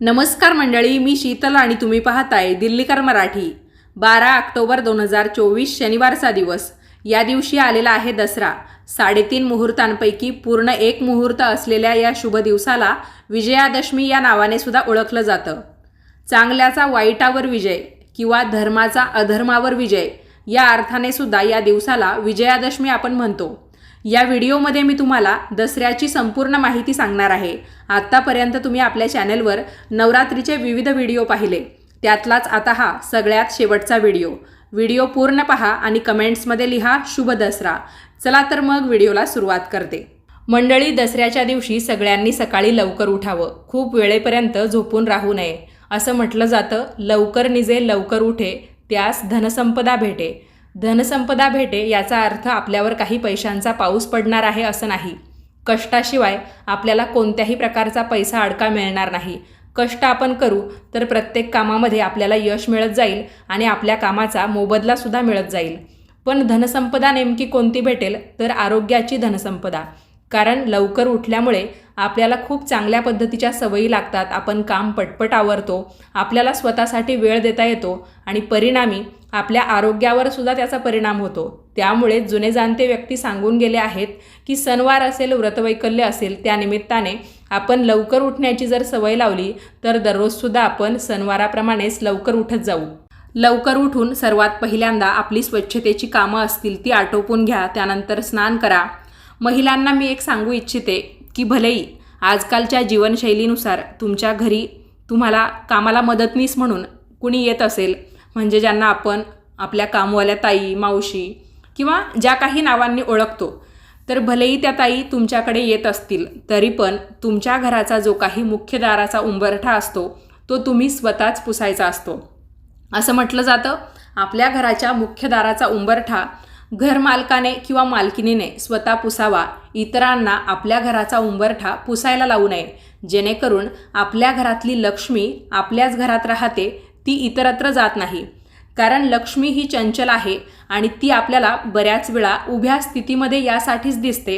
नमस्कार मंडळी, मी शीतल आणि तुम्ही पाहताय दिल्लीकर मराठी। 12 ऑक्टोबर 2024 शनिवारचा दिवस। या दिवशी आलेला आहे दसरा। 3.5 मुहूर्तांपैकी पूर्ण एक मुहूर्त असलेल्या या शुभ दिवसाला विजयादशमी या नावाने सुद्धा ओळखलं जातं। चांगल्याचा वाईटावर विजय किंवा धर्माचा अधर्मावर विजय या अर्थाने सुद्धा या दिवसाला विजयादशमी आपण म्हणतो। या व्हिडिओमध्ये मी तुम्हाला दसऱ्याची संपूर्ण माहिती सांगणार आहे। आतापर्यंत तुम्ही आपल्या चॅनलवर नवरात्रीचे विविध व्हिडिओ पाहिले, त्यातलाच आता हा सगळ्यात शेवटचा व्हिडिओ पूर्ण पहा आणि कमेंट्समध्ये लिहा शुभ दसरा। चला तर मग व्हिडिओला सुरुवात करते। मंडळी, दसऱ्याच्या दिवशी सगळ्यांनी सकाळी लवकर उठावं, खूप वेळेपर्यंत झोपून राहू नये। असं म्हटलं जातं, लवकर निजे लवकर उठे त्यास धनसंपदा भेटे। धनसंपदा भेटे याचा अर्थ आपल्यावर काही पैशांचा पाऊस पडणार आहे असं नाही। कष्टाशिवाय आपल्याला कोणत्याही प्रकारचा पैसा अडका मिळणार नाही। कष्ट आपण करू तर प्रत्येक कामामध्ये आपल्याला यश मिळत जाईल आणि आपल्या कामाचा मोबदला सुद्धा मिळत जाईल। पण धनसंपदा नेमकी कोणती भेटेल तर आरोग्याची धनसंपदा। कारण लवकर उठल्यामुळे आपल्याला खूप चांगल्या पद्धतीच्या सवयी लागतात, आपण काम पटपट आवरतो, आपल्याला स्वतःसाठी वेळ देता येतो आणि परिणामी आपल्या आरोग्यावर सुद्धा त्याचा परिणाम होतो। त्यामुळे जुने जाणते व्यक्ती सांगून गेले आहेत की सणवार असेल, व्रतवैकल्य असेल, त्या निमित्ताने आपण लवकर उठण्याची जर सवय लावली तर दररोजसुद्धा आपण सणवाराप्रमाणेच लवकर उठत जाऊ। लवकर उठून सर्वात पहिल्यांदा आपली स्वच्छतेची कामं असतील ती आटोपून घ्या, त्यानंतर स्नान करा। महिलांना मी एक सांगू इच्छिते की भलेही आजकालच्या जीवनशैलीनुसार तुमच्या घरी तुम्हाला कामाला मदतनीस म्हणून कुणी येत असेल, म्हणजे ज्यांना आपण आपल्या कामवाल्या ताई, मावशी किंवा ज्या काही नावांनी ओळखतो, तर भलेही त्या ताई तुमच्याकडे येत असतील तरी पण तुमच्या घराचा जो काही मुख्य दाराचा उंबरठा असतो तो तुम्ही स्वतःच पुसायचा असतो। असं म्हटलं जातं, आपल्या घराच्या मुख्य दाराचा उंबरठा घरमालकाने किंवा मालकिनीने स्वतः पुसावा, इतरांना आपल्या घराचा उंबरठा पुसायला लावू नये, जेणेकरून आपल्या घरातली लक्ष्मी आपल्याच घरात राहते, ती इतरत्र जात नाही। कारण लक्ष्मी ही चंचल आहे आणि ती आपल्याला बऱ्याच वेळा उभ्या स्थितीमध्ये यासाठीच दिसते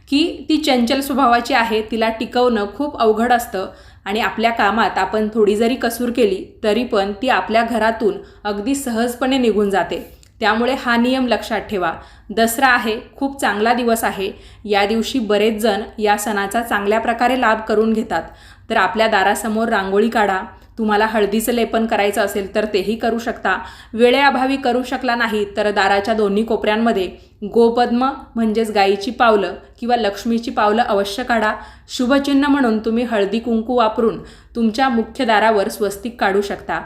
की ती चंचल स्वभावाची आहे, तिला टिकवणं खूप अवघड असतं आणि आपल्या कामात आपण थोडी जरी कसूर केली तरी पण ती आपल्या घरातून अगदी सहजपणे निघून जाते। त्यामुळे हा नियम लक्षात ठेवा। दसरा आहे, खूप चांगला दिवस आहे। या दिवशी बरेच जण या सणाचा चांगल्या प्रकारे लाभ करून घेतात। तर आपल्या दारासमोर रांगोळी काढा, तुम्हाला हळदीचं लेपन करायचं असेल तर तेही करू शकता। वेळेअभावी करू शकला नाही तर दाराच्या दोन्ही कोपऱ्यांमध्ये गोपद्म म्हणजेच गायीची पावलं किंवा लक्ष्मीची पावलं अवश्य काढा। शुभचिन्ह म्हणून तुम्ही हळदी कुंकू वापरून तुमच्या मुख्य दारावर स्वस्तिक काढू शकता।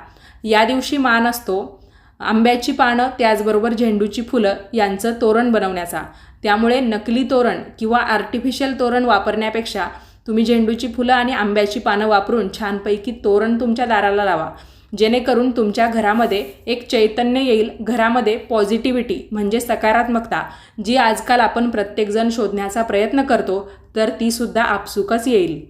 या दिवशी मान असतो आंब्याची पानं त्याचबरोबर झेंडूची फुलं यांचं तोरण बनवण्याचा। त्यामुळे नकली तोरण किंवा आर्टिफिशियल तोरण वापरण्यापेक्षा तुम्ही झेंडूची फुलं आणि आंब्याची पानं वापरून छानपैकी तोरण तुमच्या दाराला लावा, जेणेकरून तुमच्या घरामध्ये एक चैतन्य येईल, घरामध्ये पॉझिटिव्हिटी म्हणजे सकारात्मकता जी आजकाल आपण प्रत्येकजण शोधण्याचा प्रयत्न करतो तर ती सुद्धा आपसुकच येईल।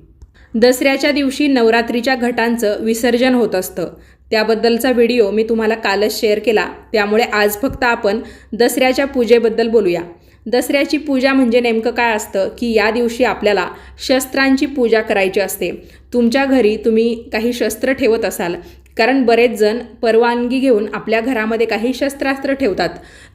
दसऱ्याच्या दिवशी नवरात्रीच्या घटांचं विसर्जन होत असतं, त्याबद्दलचा व्हिडिओ मी तुम्हाला कालच शेअर केला। त्यामुळे आज फक्त आपण दसऱ्याच्या पूजेबद्दल बोलूया। दसऱ्याची पूजा म्हणजे नेमकं काय असतं की या दिवशी आपल्याला शस्त्रांची पूजा करायची असते। तुमच्या घरी तुम्ही काही शस्त्र ठेवत असाल, कारण बरेच जण परवानगी घेऊन आपल्या घरामध्ये काही शस्त्रास्त्र ठेवतात,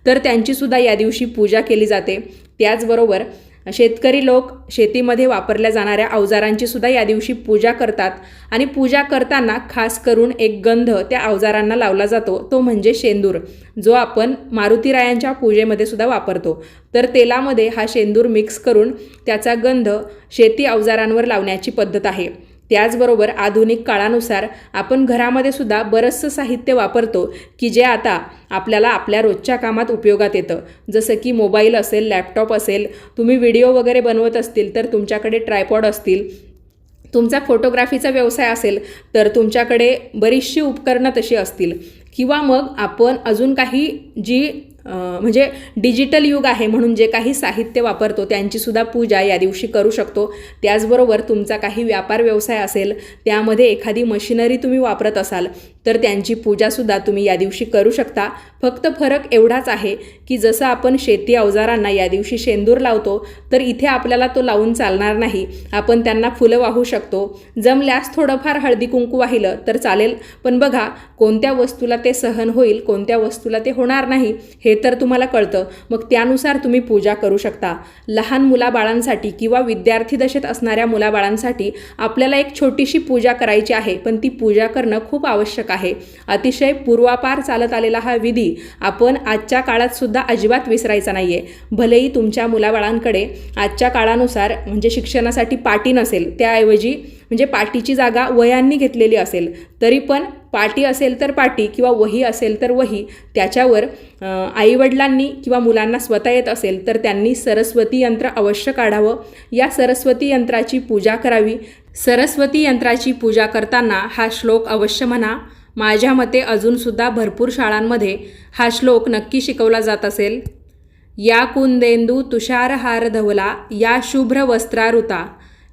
तर त्यांचीसुद्धा या दिवशी पूजा केली जाते। त्याचबरोबर शेतकरी लोक शेतीमध्ये वापरल्या जाणाऱ्या अवजारांची सुद्धा या दिवशी पूजा करतात आणि पूजा करताना खास करून एक गंध त्या अवजारांना लावला जातो, तो म्हणजे शेंदूर, जो आपण मारुतीरायांच्या पूजेमध्ये सुद्धा वापरतो। तर तेलामध्ये हा शेंदूर मिक्स करून त्याचा गंध शेती अवजारांवर लावण्याची पद्धत आहे। त्याचबरोबर आधुनिक काळानुसार आपण घरामध्ये सुद्धा बरंचसं साहित्य वापरतो की जे आता आपल्याला आपल्या रोजच्या कामात उपयोगात येतं, जसं की मोबाईल असेल, लॅपटॉप असेल, तुम्ही व्हिडिओ वगैरे बनवत असतील तर तुमच्याकडे ट्रायपॉड असतील, तुमचा फोटोग्राफीचा व्यवसाय असेल तर तुमच्याकडे बरीचशी उपकरणं तशी असतील, किंवा मग आपण अजून काही जी म्हणजे डिजिटल युग आहे म्हणून जे काही साहित्य वापरतो त्यांचीसुद्धा पूजा या दिवशी करू शकतो. त्याचबरोबर तुमचा काही व्यापार व्यवसाय असेल, त्यामध्ये एखादी मशिनरी तुम्ही वापरत असाल तर त्यांची पूजासुद्धा तुम्ही या दिवशी करू शकता. फक्त फरक एवढाच आहे की जसं आपण शेती अवजारांना या दिवशी शेंदूर लावतो तर इथे आपल्याला तो लावून चालणार नाही. आपण त्यांना फुलं वाहू शकतो. जमल्यास थोडंफार हळदी कुंकू वाहिलं तर चालेल, पण बघा कोणत्या वस्तूला ते सहन होईल, कोणत्या वस्तूला ते होणार नाही हे तर तुम्हाला कळतं. मग त्यानुसार तुम्ही पूजा करू शकता. लहान मुलाबाळांसाठी किंवा विद्यार्थी दशेत असणाऱ्या मुलाबाळांसाठी आपल्याला एक छोटीशी पूजा करायची आहे, पण ती पूजा करणं खूप आवश्यक आहे. अतिशय पूर्वापार चालत आलेला हा विधी आपण आजच्या काळात सुद्धा अजिबात विसरायचा नाहीये. भलेही तुमच्या मुलाबाळांकडे आजच्या काळानुसार म्हणजे शिक्षणासाठी पाटी नसेल, त्याऐवजी म्हणजे पाटीची जागा वह्यांनी घेतलेली असेल, तरी पण पाटी असेल तर पाटी किंवा वही असेल तर वही, त्याच्यावर आईवडिलांनी किंवा मुलांना स्वतः येत असेल तर त्यांनी सरस्वती यंत्र अवश्य काढावं. या सरस्वती यंत्राची पूजा करावी. सरस्वती यंत्राची पूजा करताना हा श्लोक अवश्य म्हणा. माझ्या मते अजूनसुद्धा भरपूर शाळांमध्ये हा श्लोक नक्की शिकवला जात असेल. या कुंदेंदू तुषारहार धवला, या शुभ्र वस्त्रारुता,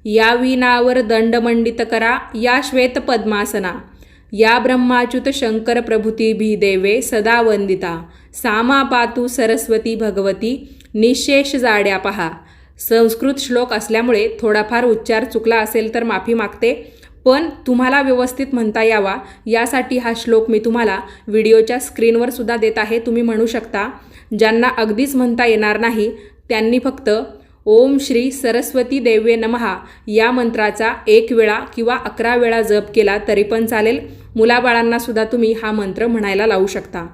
या वीणावर दंडमंडित करा, या श्वेत पद्मासना, या ब्रह्माच्युत शंकर प्रभृतीभी देवे सदा वंदिता, सामा पातू सरस्वती भगवती, निशेष जाड्या पहा. संस्कृत श्लोक असल्यामुळे थोडाफार उच्चार चुकला असेल तर माफी मागते, पण तुम्हाला व्यवस्थित म्हणता यावा यासाठी हा श्लोक मी तुम्हाला व्हिडिओच्या स्क्रीनवर सुद्धा देत आहे. तुम्ही म्हणू शकता. ज्यांना अगदीच म्हणता येणार नाही त्यांनी फक्त ओम श्री सरस्वती देवे नमहा या मंत्राचा 1 वेळा किंवा 11 वेळा जप केला तरी पण चालेल. मुलाबाळांना सुद्धा तुम्ही हा मंत्र म्हणायला लावू शकता.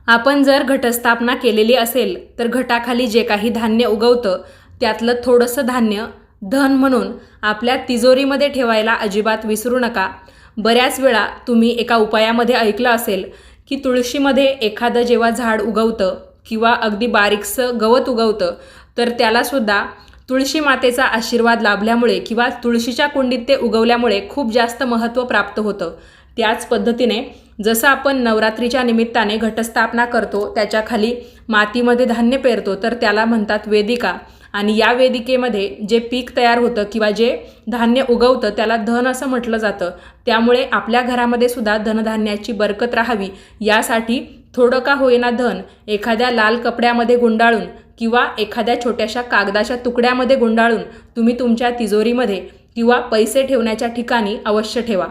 आपण जर घटस्थापना केलेली असेल तर घटाखाली जे काही धान्य उगवतं त्यातलं थोडंसं धान्य धन म्हणून आपल्या तिजोरीमध्ये ठेवायला अजिबात विसरू नका. बऱ्याच वेळा तुम्ही एका उपायामध्ये ऐकलं असेल की तुळशीमध्ये एखादं जेव्हा झाड उगवतं किंवा अगदी बारीकसं गवत उगवतं तर त्यालासुद्धा तुळशी मातेचा आशीर्वाद लाभल्यामुळे किंवा तुळशीच्या कुंडीत ते उगवल्यामुळे खूप जास्त महत्त्व प्राप्त होतं. त्याच पद्धतीने जसं आपण नवरात्रीच्या निमित्ताने घटस्थापना करतो, त्याच्याखाली मातीमध्ये धान्य पेरतो तर त्याला म्हणतात वेदिका. आणि या वेदिकेमध्ये जे पीक तयार होतं किंवा जे धान्य उगवतं त्याला धन असं म्हटलं जातं. त्यामुळे आपल्या घरामध्ये सुद्धा धनधान्याची बरकत राहावी यासाठी थोडं का होईना धन एखाद्या लाल कपड्यामध्ये गुंडाळून किंवा एखाद्या छोट्याशा कागदाच्या तुकड्यामध्ये गुंडाळून तुम्ही तुमच्या तिजोरीमध्ये किंवा पैसे ठेवण्याच्या ठिकाणी अवश्य ठेवा.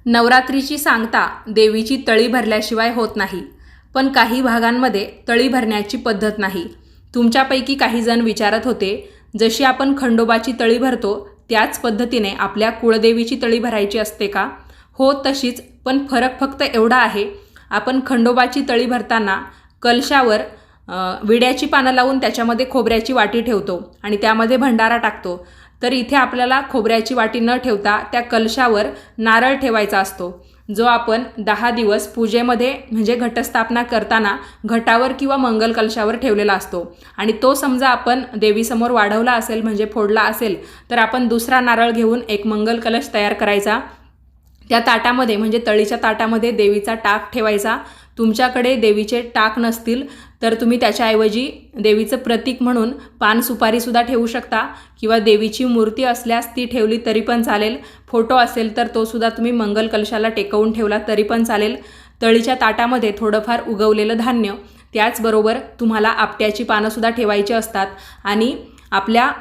नवरात्रीची सांगता देवीची तळी भरल्याशिवाय होत नाही, पण काही भागांमध्ये तळी भरण्याची पद्धत नाही. तुमच्यापैकी काही जण विचारत होते जशी आपण खंडोबाची तळी भरतो त्याच पद्धतीने आपल्या कुळदेवीची तळी भरायची असते का? हो, तशीच, पण फरक फक्त एवढा आहे, आपण खंडोबाची तळी भरताना कलशावर विड्याची पानं लावून त्याच्यामध्ये खोबऱ्याची वाटी ठेवतो आणि त्यामध्ये भंडारा टाकतो. तर इथे आपल्याला खोबऱ्याची वाटी न ठेवता त्या कलशावर नारळ ठेवायचा असतो, जो आपण 10 दिवस पूजेमध्ये म्हणजे घटस्थापना करताना घटावर किंवा मंगल कलशावर ठेवलेला असतो. आणि तो समजा आपण देवीसमोर वाढवला असेल म्हणजे फोडला असेल तर आपण दुसरा नारळ घेऊन एक मंगल कलश तयार करायचा. त्या ताटामध्ये म्हणजे तळीच्या ताटामध्ये देवीचा टाक ठेवायचा. तुमच्याकडे देवीचे टाक नसतील तर तुम्ही त्याच्याऐवजी देवीचं प्रतीक म्हणून पान सुपारीसुद्धा ठेवू शकता किंवा देवीची मूर्ती असल्यास ती ठेवली तरी पण चालेल. फोटो असेल तर तो सुद्धा तुम्ही मंगल कलशाला टेकवून ठेवला तरी पण चालेल. तळीच्या ताटामध्ये थोडंफार उगवलेलं धान्य, त्याचबरोबर तुम्हाला आपट्याची पानंसुद्धा ठेवायची असतात आणि आपल्या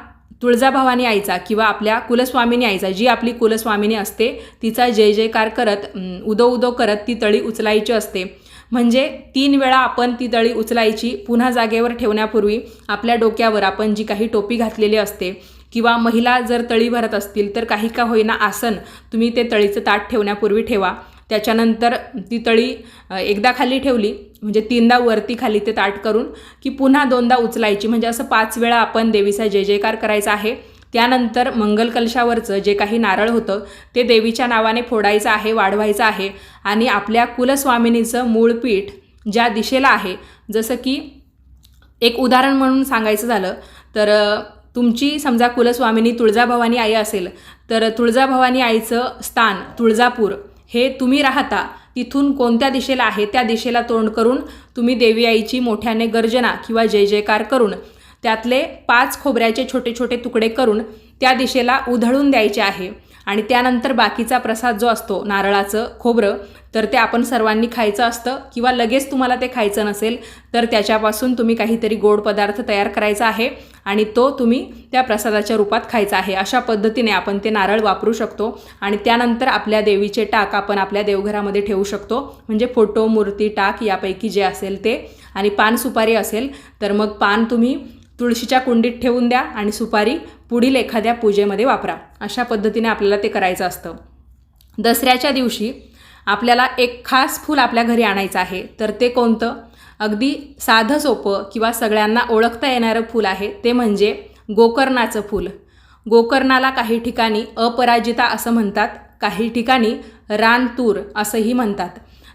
तुळजाभवानी आईचा किंवा आपल्या कुलस्वामिनी आईचा, जी आपली कुलस्वामिनी असते, तिचा जय जयकार करत उदो उदो करत ती तळी उचलायची असते. म्हणजे 3 वेळा आपण ती तळी उचलायची. पुन्हा जागेवर ठेवण्यापूर्वी आपल्या डोक्यावर आपण जी काही टोपी घातलेली असते किंवा महिला जर तळी भरत असतील तर काही का होईना आसन तुम्ही ते तळीचं ताट ठेवण्यापूर्वी ठेवा. त्याच्यानंतर ती तळी एकदा खाली ठेवली म्हणजे 3दा वरती खाली ते ताट करून की पुन्हा 2दा उचलायची. म्हणजे असं 5 वेळा आपण देवीचा जय जयकार करायचा आहे. त्यानंतर मंगल कलशावरचं जे काही नारळ होतं ते देवीच्या नावाने फोडायचं आहे, वाढवायचं आहे. आणि आपल्या कुलस्वामिनीचं मूळ पीठ ज्या दिशेला आहे, जसं की एक उदाहरण म्हणून सांगायचं झालं तर तुमची समजा कुलस्वामिनी तुळजाभवानी आई असेल तर तुळजाभवानी आईचं स्थान तुळजापूर हे तुम्ही राहता तिथून कोणत्या दिशेला आहे त्या दिशेला तोंड करून तुम्ही देवी आईची मोठ्याने गर्जना किंवा जय जयकार करून त्यातले 5 खोबऱ्याचे छोटे छोटे तुकडे करून त्या दिशेला उधळून द्यायचे आहे. आणि त्यानंतर बाकीचा प्रसाद जो असतो नारळाचं खोबरं, तर ते आपण सर्वांनी खायचं असतं किंवा लगेच तुम्हाला ते खायचं नसेल तर त्याच्यापासून तुम्ही काहीतरी गोड पदार्थ तयार करायचा आहे आणि तो तुम्ही त्या प्रसादाच्या रूपात खायचा आहे. अशा पद्धतीने आपण ते नारळ वापरू शकतो. आणि त्यानंतर आपल्या देवीचे टाक आपण आपल्या देवघरामध्ये ठेवू शकतो, म्हणजे फोटो, मूर्ती, टाक यापैकी जे असेल ते. आणि पान सुपारी असेल तर मग पान तुम्ही तुळशीच्या कुंडीत ठेवून द्या आणि सुपारी पुढील एखाद्या पूजेमध्ये वापरा. अशा पद्धतीने आपल्याला ते करायचं असतं. दसऱ्याच्या दिवशी आपल्याला एक खास फूल आपल्या घरी आणायचं आहे. तर ते कोणतं? अगदी साधं सोपं किंवा सगळ्यांना ओळखता येणारं फूल आहे, ते म्हणजे गोकर्णाचं फूल. गोकर्णाला काही ठिकाणी अपराजिता असं म्हणतात, काही ठिकाणी रानतूर असंही म्हणतात.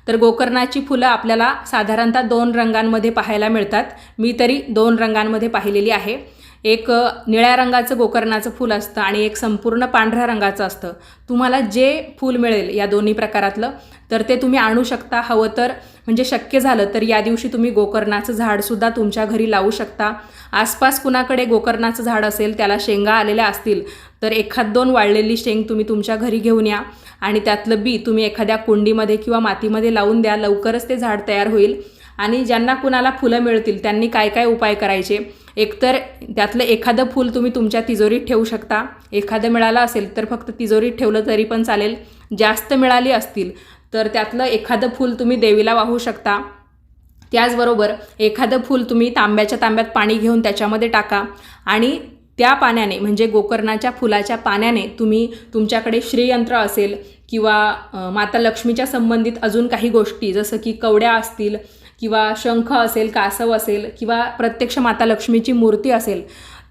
तर गोकर्णाची फुलं आपल्याला साधारणतः 2 रंगांमध्ये पाहायला मिळतात. मी तरी 2 रंगांमध्ये पाहिलेली आहे. एक निळ्या रंगाचं गोकर्णाचं फूल असतं आणि एक संपूर्ण पांढऱ्या रंगाचं असतं. तुम्हाला जे फूल मिळेल या दोन्ही प्रकारातलं तर ते तुम्ही आणू शकता. हवं तर म्हणजे शक्य झालं तर या दिवशी तुम्ही गोकर्णाचं झाडसुद्धा तुमच्या घरी लावू शकता. आसपास कुणाकडे गोकर्णाचं झाड असेल, त्याला शेंगा आलेल्या असतील तर 1-2 वाळलेली शेंग तुम्ही तुमच्या घरी घेऊन या आणि त्यातलं बी तुम्ही एखाद्या कुंडीमध्ये किंवा मातीमध्ये लावून द्या. लवकरच ते झाड तयार होईल. आणि ज्यांना कुणाला फुलं मिळतील त्यांनी काय काय उपाय करायचे? एकतर त्यातलं एखादं फूल तुम्ही तुमच्या तिजोरीत ठेवू शकता. एखादं मिळालं असेल तर फक्त तिजोरीत ठेवलं तरी पण चालेल. जास्त मिळाली असतील तर त्यातलं एखादं फूल तुम्ही देवीला वाहू शकता. त्याचबरोबर एखादं फूल तुम्ही तांब्याच्या तांब्यात पाणी घेऊन त्याच्यामध्ये टाका आणि त्या पाण्याने म्हणजे गोकर्णाच्या फुलाच्या पाण्याने तुम्ही तुमच्याकडे श्रीयंत्र असेल किंवा माता लक्ष्मीच्या संबंधित अजून काही गोष्टी जसं की कवड्या असतील किंवा शंख असेल, कासव असेल किंवा प्रत्यक्ष माता लक्ष्मीची मूर्ती असेल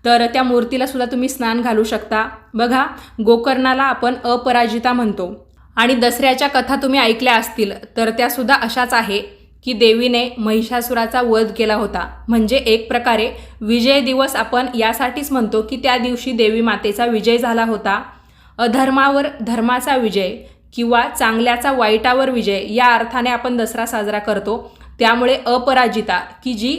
तर त्या मूर्तीला सुद्धा तुम्ही स्नान घालू शकता. बघा, गोकर्णाला आपण अपराजिता म्हणतो. आणि दसऱ्याच्या कथा तुम्ही ऐकल्या असतील तर त्यासुद्धा अशाच आहे की देवीने महिषासुराचा वध केला होता. म्हणजे एक प्रकारे विजय दिवस आपण यासाठीच म्हणतो की त्या दिवशी देवी मातेचा विजय झाला होता. अधर्मावर धर्माचा विजय किंवा चांगल्याचा वाईटावर विजय या अर्थाने आपण दसरा साजरा करतो. त्यामुळे अपराजिता की जी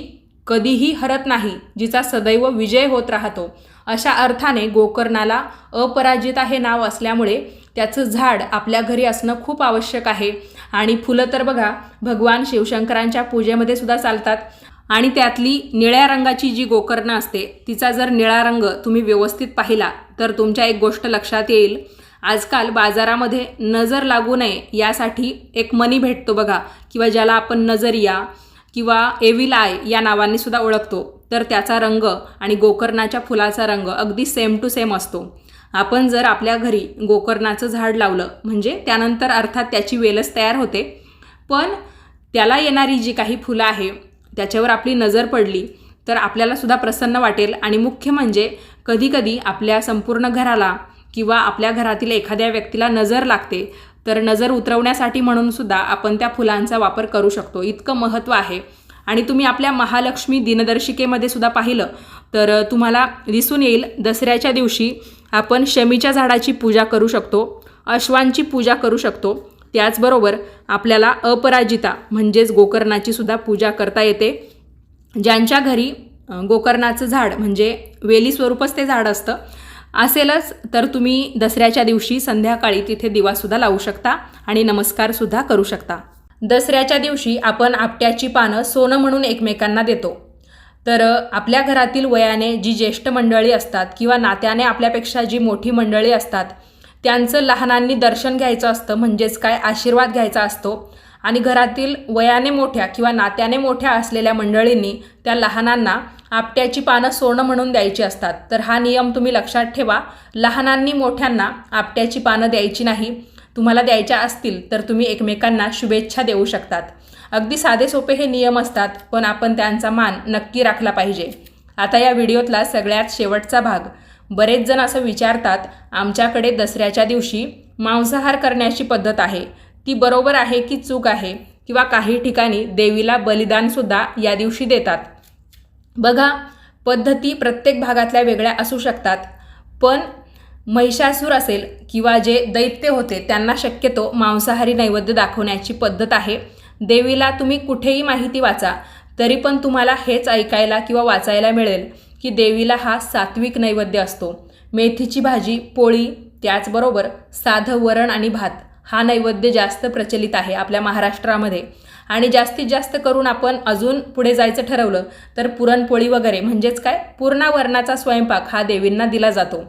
कधीही हरत नाही, जिचा सदैव विजय होत राहतो, अशा अर्थाने गोकर्णाला अपराजिता हे नाव असल्यामुळे त्याचं झाड आपल्या घरी असणं खूप आवश्यक आहे. आणि फुलं तर बघा भगवान शिवशंकरांच्या पूजेमध्ये सुद्धा चालतात. आणि त्यातली निळ्या रंगाची जी गोकर्ण असते तिचा जर निळा रंग तुम्ही व्यवस्थित पाहिला तर तुमच्या एक गोष्ट लक्षात येईल. आजकाल बाजारामध्ये नजर लागू नये यासाठी एक मणी भेटतो बघा, किंवा ज्याला आपण नजरिया किंवा एविल आय या नावाने सुद्धा ओळखतो. तर त्याचा रंग आणि गोकर्णाच्या फुलाचा रंग अगदी सेम टू सेम असतो. आपण जर आपल्या घरी गोकर्णाचं झाड लावलं म्हणजे त्यानंतर अर्थात त्याची वेलच तयार होते, पण त्याला येणारी जी काही फुलं आहे त्याच्यावर आपली नजर पडली तर आपल्याला सुद्धा प्रसन्न वाटेल. आणि मुख्य म्हणजे कधीकधी आपल्या संपूर्ण घराला किंवा आपल्या घरातील एखाद्या व्यक्तीला नजर लागते तर नजर उतरवण्यासाठी म्हणून सुद्धा आपण त्या फुलांचा वापर करू शकतो. इतकं महत्त्व आहे. आणि तुम्ही आपल्या महालक्ष्मी दिनदर्शिकेमध्ये सुद्धा पाहिलं तर तुम्हाला दिसून येईल दसऱ्याच्या दिवशी आपण शमीच्या झाडाची पूजा करू शकतो, अश्वांची पूजा करू शकतो. त्याचबरोबर आपल्याला अपराजिता म्हणजेच गोकर्णाची सुद्धा पूजा करता येते. ज्यांच्या घरी गोकर्णाचं झाड म्हणजे वेली स्वरूपच ते झाड असतं असेलच तर तुम्ही दसऱ्याच्या दिवशी संध्याकाळी तिथे दिवासुद्धा लावू शकता आणि नमस्कारसुद्धा करू शकता. दसऱ्याच्या दिवशी आपण आपट्याची पानं सोनं म्हणून एकमेकांना देतो. तर आपल्या घरातील वयाने जी ज्येष्ठ मंडळी असतात किंवा नात्याने आपल्यापेक्षा जी मोठी मंडळी असतात त्यांचं लहानांनी दर्शन घ्यायचं असतं, म्हणजेच काय आशीर्वाद घ्यायचा असतो. आणि घरातील वयाने मोठ्या किंवा नात्याने मोठ्या असलेल्या मंडळींनी त्या लहानांना आपट्याची पानं सोनं म्हणून द्यायची असतात. तर हा नियम तुम्ही लक्षात ठेवा. लहानांनी मोठ्यांना आपट्याची पानं द्यायची नाही. तुम्हाला द्यायच्या असतील तर तुम्ही एकमेकांना शुभेच्छा देऊ शकतात. अगदी साधे सोपे हे नियम असतात, पण आपण त्यांचा मान नक्की राखला पाहिजे. आता या व्हिडिओतला सगळ्यात शेवटचा भाग. बरेच जण असं विचारतात, आमच्याकडे दसऱ्याच्या दिवशी मांसाहार करण्याची पद्धत आहे, ती बरोबर आहे की चूक आहे? किंवा काही ठिकाणी देवीला बलिदानसुद्धा या दिवशी देतात. बघा, पद्धती प्रत्येक भागातल्या वेगळ्या असू शकतात, पण महिषासूर असेल किंवा जे दैत्य होते त्यांना शक्यतो मांसाहारी नैवेद्य दाखवण्याची पद्धत आहे. देवीला तुम्ही कुठेही माहिती वाचा तरी पण तुम्हाला हेच ऐकायला किंवा वाचायला मिळेल की देवीला हा सात्विक नैवेद्य असतो. मेथीची भाजी, पोळी, त्याचबरोबर साधं वरण आणि भात हा नैवेद्य जास्त प्रचलित आहे आपल्या महाराष्ट्रामध्ये. आणि जास्तीत जास्त करून आपण अजून पुढे जायचं ठरवलं तर पुरणपोळी वगैरे म्हणजेच काय पूर्णावरणाचा स्वयंपाक हा देवींना दिला जातो.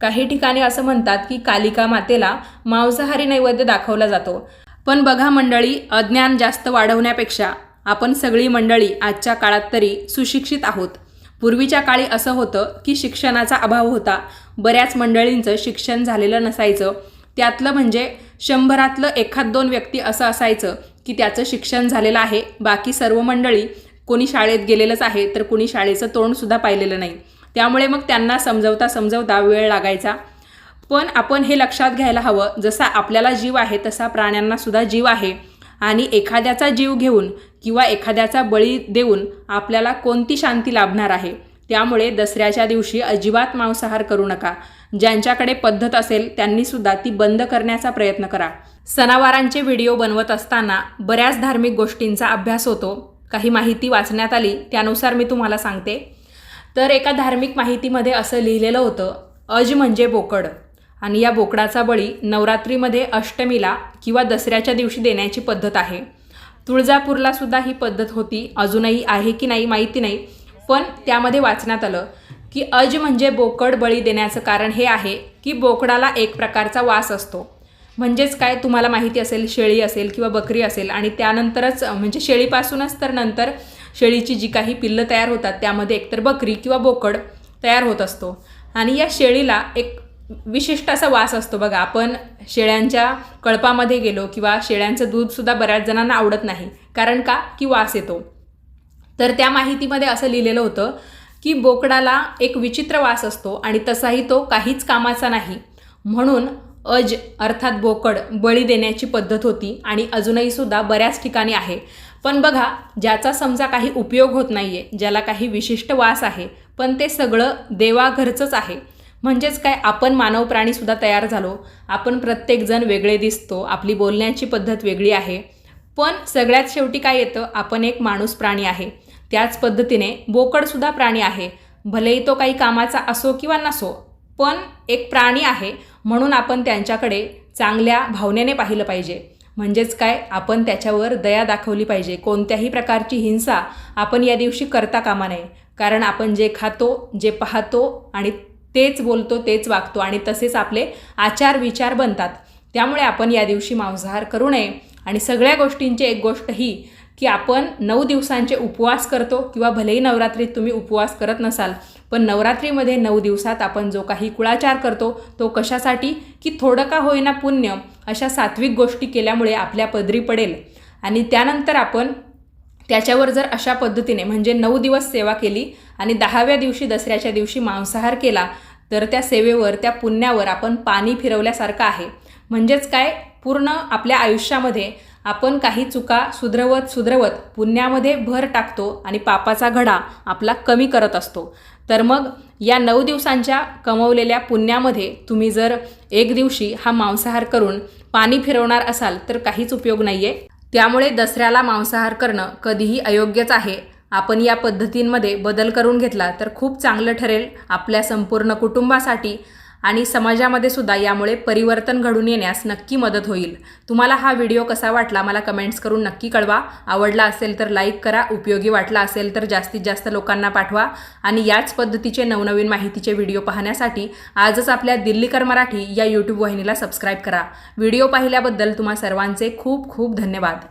काही ठिकाणी असं म्हणतात की कालिका मातेला मांसाहारी नैवेद्य दाखवला जातो. पण बघा मंडळी, अज्ञान जास्त वाढवण्यापेक्षा आपण सगळी मंडळी आजच्या काळात तरी सुशिक्षित आहोत. पूर्वीच्या काळी असं होतं की शिक्षणाचा अभाव होता. बऱ्याच मंडळींचं शिक्षण झालेलं नसायचं. त्यातलं म्हणजे 100रातलं 1-2 व्यक्ती असं असायचं की त्याचं शिक्षण झालेलं आहे. बाकी सर्व मंडळी कोणी शाळेत गेलेलंच आहे तर कोणी शाळेचं तोंडसुद्धा पाहिलेलं नाही. त्यामुळे मग त्यांना समजवता वेळ लागायचा. पण आपण हे लक्षात घ्यायला हवं, जसा आपल्याला जीव आहे तसा प्राण्यांनासुद्धा जीव आहे. आणि एखाद्याचा जीव घेऊन किंवा एखाद्याचा बळी देऊन आपल्याला कोणती शांती लाभणार आहे. त्यामुळे दसऱ्याच्या दिवशी अजिबात मांसाहार करू नका. ज्यांच्याकडे पद्धत असेल त्यांनीसुद्धा ती बंद करण्याचा प्रयत्न करा. सणावारांचे व्हिडिओ बनवत असताना बऱ्याच धार्मिक गोष्टींचा अभ्यास होतो. काही माहिती वाचण्यात आली त्यानुसार मी तुम्हाला सांगते. तर एका धार्मिक माहितीमध्ये असं लिहिलेलं होतं, अज म्हणजे बोकड आणि या बोकडाचा बळी नवरात्रीमध्ये अष्टमीला किंवा दसऱ्याच्या दिवशी देण्याची पद्धत आहे. तुळजापूरला सुद्धा ही पद्धत होती, अजूनही आहे की नाही माहिती नाही. पण त्यामध्ये वाचण्यात आलं की अज म्हणजे बोकड बळी देण्याचं कारण हे आहे की बोकडाला एक प्रकारचा वास असतो. म्हणजेच काय, तुम्हाला माहिती असेल शेळी असेल किंवा बकरी असेल आणि त्यानंतरच म्हणजे शेळीपासूनच तर नंतर शेळीची जी काही पिल्लं तयार होतात त्यामध्ये एकतर बकरी किंवा बोकड तयार होत असतो. आणि या शेळीला एक विशिष्ट असा वास असतो बघा. आपण शेळ्यांच्या कळपामध्ये गेलो किंवा शेळ्यांचं दूधसुद्धा बऱ्याच जणांना आवडत नाही. कारण का की वास येतो. तर त्या माहितीमध्ये असं लिहिलेलं होतं की बोकडाला एक विचित्र वास असतो आणि तसाही तो काहीच कामाचा नाही. म्हणून अज अर्थात बोकड बळी देण्याची पद्धत होती आणि अजूनही सुद्धा बऱ्याच ठिकाणी आहे. पण बघा, ज्याचा समजा काही उपयोग होत नाही आहे, ज्याला काही विशिष्ट वास आहे, पण ते सगळं देवाघरचंच आहे. म्हणजेच काय, आपण मानव प्राणीसुद्धा तयार झालो. आपण प्रत्येकजण वेगळे दिसतो, आपली बोलण्याची पद्धत वेगळी आहे. पण सगळ्यात शेवटी काय येतं, आपण एक माणूस प्राणी आहे. त्याच पद्धतीने बोकडसुद्धा प्राणी आहे. भलेही तो काही कामाचा असो किंवा नसो, पण एक प्राणी आहे. म्हणून आपण त्यांच्याकडे चांगल्या भावनेने पाहिलं पाहिजे. म्हणजेच काय, आपण त्याच्यावर दया दाखवली पाहिजे. कोणत्याही प्रकारची हिंसा आपण या दिवशी करता कामा नये. कारण आपण जे खातो, जे पाहतो आणि तेच बोलतो, तेच वागतो आणि तसेच आपले आचार विचार बनतात. त्यामुळे आपण या दिवशी मांसाहार करू नये. आणि सगळ्या गोष्टींची एक गोष्ट ही की आपण 9 दिवसांचे उपवास करतो किंवा भलेही नवरात्रीत तुम्ही उपवास करत नसाल, पण नवरात्रीमध्ये 9 दिवसात आपण जो काही कुळाचार करतो तो कशासाठी की थोडं का होईना पुण्य अशा सात्विक गोष्टी केल्यामुळे आपल्या पदरी पडेल. आणि त्यानंतर आपण त्याच्यावर जर अशा पद्धतीने म्हणजे 9 दिवस सेवा केली आणि 10व्या दिवशी दसऱ्याच्या दिवशी मांसाहार केला तर त्या सेवेवर, त्या पुण्यावर आपण पाणी फिरवल्यासारखं आहे. म्हणजेच काय, पूर्ण आपल्या आयुष्यामध्ये आपण काही चुका सुधरवत पुण्यामध्ये भर टाकतो आणि पापाचा घडा आपला कमी करत असतो. तर मग या 9 दिवसांच्या कमवलेल्या पुण्यामध्ये तुम्ही जर एक दिवशी हा मांसाहार करून पाणी फिरवणार असाल तर काहीच उपयोग नाही आहे. त्यामुळे दसऱ्याला मांसाहार करणं कधीही अयोग्यच आहे. आपण या पद्धतींमध्ये बदल करून घेतला तर खूप चांगलं ठरेल आपल्या संपूर्ण कुटुंबासाठी आणि समाजामध्ये सुद्धा यामुळे परिवर्तन घडून येण्यास नक्की मदत होईल. तुम्हाला हा व्हिडिओ कसा वाटला मला कमेंट्स करून नक्की कळवा. आवडला असेल तर लाईक करा, उपयोगी वाटला असेल तर जास्तीत जास्त लोकांना पाठवा. आणि याच पद्धतीचे नवनवीन माहितीचे व्हिडिओ पाहण्यासाठी आजच आपल्या दिल्लीकर मराठी या यूट्यूब वाहिनीला सबस्क्राईब करा. व्हिडिओ पाहिल्याबद्दल तुम्हा सर्वांचे खूप खूप धन्यवाद.